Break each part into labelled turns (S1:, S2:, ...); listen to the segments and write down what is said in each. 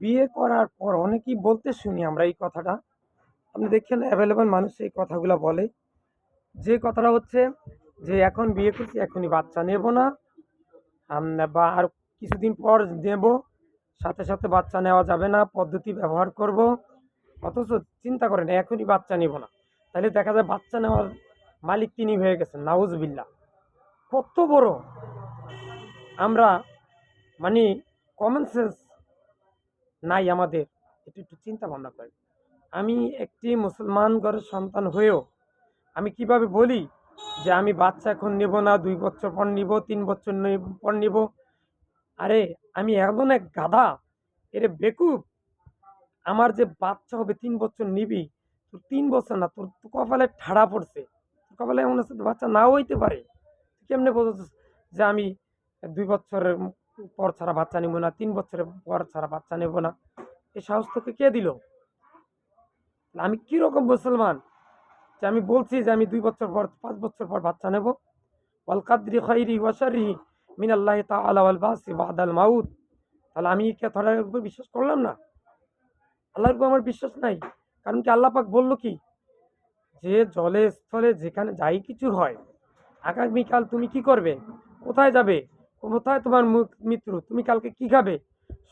S1: বিয়ে করার পর অনেকেই বলতে শুনি আমরা এই কথাটা। আপনি দেখছেন অ্যাভেলেবল মানুষ এই কথাগুলা বলে। যে কথাটা হচ্ছে যে, "এখন বিয়ে করছি, এখনই বাচ্চা নেব না। বা আর কিছুদিন পর নেব। সাথে, সাথে বাচ্চা নেওয়া যাবে না। পদ্ধতি ব্যবহার করব।" অথচ চিন্তা করেন এখনই বাচ্চা নিব না। তাইলে দেখা যায় বাচ্চা নেওয়ার মালিক তিনি হয়ে গেছেন। নাউজুবিল্লাহ! কত বড় আমরা মানি কমন সেন্স নাই আমাদের। একটু, একটু চিন্তা ভাবনা করেন। আমি একটি মুসলমান ঘরের সন্তান হয়েও আমি কিভাবে বলি যে আমি বাচ্চা এখন নেব না, ২ বছর পর নিব, ৩ বছর পর নিব। আরে আমি এমন এক গাধা, এরে বেকুব, আমার যে বাচ্চা হবে ৩ বছর নিবি, তোর ৩ বছর না, তোর তো কপালে ঠাড়া পড়ছে। তোর কপালে এমন আছে তোর বাচ্চা নাও হইতে পারে। তুই কেমনে বোঝাচ্ছিস যে আমি ২ বছরের পর ছাড়া বাচ্চা নিব না, ৩ বছরের পর ছাড়া বাচ্চা নেব না। এই সাহস তোকে কে দিল? আমি কিরকম মুসলমান যে আমি বলছি যে আমি ২ বছর পর ৫ বছর পর বাচ্চা নেব। ওয়াল কাদরি খাইরি ওয়া শাররিহি মিনাল্লাহি তাআলা ওয়াল বাসি বাদাল মাউত। তাহলে আমি কি কথাটার উপর বিশ্বাস করলাম না? আল্লাহর উপর আমার বিশ্বাস নাই। কারণ কি আল্লাহ পাক বলল কি? যে জলে স্থলে যেখানে যাই কিছু হয়, আগামীকাল তুমি কি করবে? কোথায় যাবে? কোথায় তোমার মৃত্যু? তুমি কালকে কি খাবে?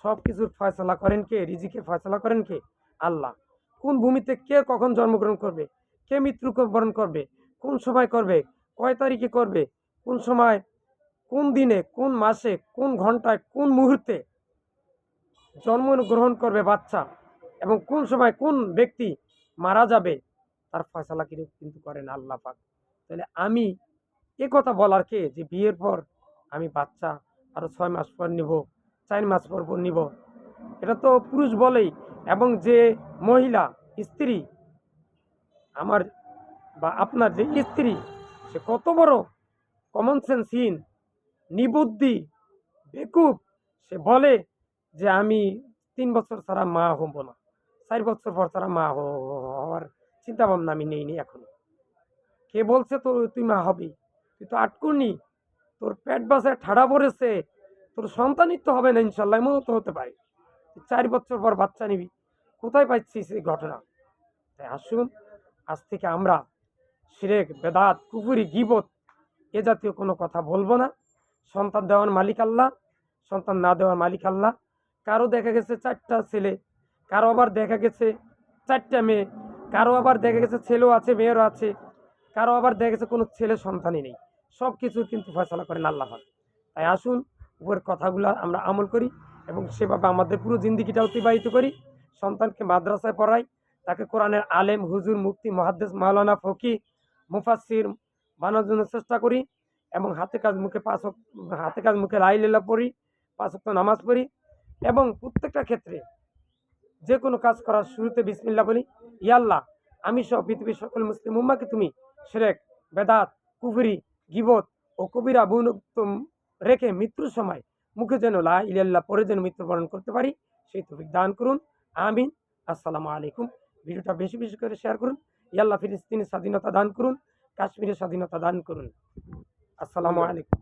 S1: সবকিছুর ফয়সালা করেন কে? রিজিকের ফয়সালা করেন কে? আল্লাহ। কোন ভূমিতে কে কখন জন্মগ্রহণ করবে? কে মৃত্যুবরণ করবে? কোন সময় করবে? কয় তারিখে করবে? কোন সময়, কোন দিনে, কোন মাসে, কোন ঘন্টায়, কোন মুহূর্তে জন্মগ্রহণ করবে বাচ্চা এবং কোন সময় কোন ব্যক্তি মারা যাবে, তার ফয়সালা কিন্তু করেন আল্লাহ পাক। তাহলে আমি এ কথা বলার কে যে বিয়ের পর আমি বাচ্চা আরো ৬ মাস পর নিব, ৪ মাস পর নিব। এটা তো পুরুষ বলেই। এবং যে মহিলা স্ত্রী, আমার বা আপনার যে স্ত্রী, সে কত বড় কমন সেন্সহীন, নিবুদ্ধি, বেকুব, সে বলে যে আমি ৩ বছর ছাড়া মা হব না, ৪ বছর পর ছাড়া মা হওয়ার চিন্তা ভাবনা আমি নেইনি এখনো। কে বলছে তোর তুই মা হবি? তুই তো আটকুনি, তোর পেট বাসায় ঠাড়া পড়েছে, তোর সন্তানই তো হবে না ইনশাল্লাহ, এমনও তো হতে পারে। ৪ বছর পর বাচ্চা নিবি, কোথায় পাইছিস এই ঘটনা? তাই আসুন, আজ থেকে আমরা শিরক, বেদাত, কুফরি, গীবত এ জাতীয় কোনো কথা বলবো না। সন্তান দেওয়ার মালিক আল্লাহ, সন্তান না দেওয়ার মালিক আল্লাহ। কারো দেখা গেছে ৪ টা ছেলে, কারো আবার দেখা গেছে ৪ টা মেয়ে, কারো আবার দেখা গেছে ছেলেও আছে মেয়েরও আছে, কারো আবার দেখা গেছে কোনো ছেলে সন্তানই নেই। সব কিছুর কিন্তু ফয়সালা করেন আল্লাহ পাক। তাই আসুন উপরের কথাগুলো আমরা আমল করি এবং সেভাবে আমাদের পুরো জিন্দিগিটা অতিবাহিত করি। সন্তানকে মাদ্রাসায় পড়াই, তাকে কোরআনের আলেম, হুজুর, মুফতি, মুহাদ্দিস, মাওলানা, ফকিহ, মুফাসসির বানানোর জন্য চেষ্টা করি এবং হাতে কাজ মুখে লা ইলাহা ইল্লাল্লাহ পড়ি, ৫ ওয়াক্ত নামাজ পড়ি এবং প্রত্যেকটা ক্ষেত্রে যে কোনো কাজ করার শুরুতে বিসমিল্লাহ বলি। ইয়া আল্লাহ, আমি সহ পৃথিবীর সকল মুসলিম উম্মাহকে তুমি শিরক, বেদাত, কুফরি, গীবত ও কবিরা গুনাহ রেখে মৃত্যুর সময় মুখে যেন লা ইলাহা ইল্লাল্লাহ পড়ে যেন মৃত্যুবরণ করতে পারি, সেই তৌফিক দান করুন। আমিন। আসসালামু আলাইকুম। ভিডিওটা বেশি, বেশি করে শেয়ার করুন। ইয়া আল্লাহ ফিলিস্তিনের স্বাধীনতা দান করুন, কাশ্মীরের স্বাধীনতা দান করুন। আসসালামু আলাইকুম।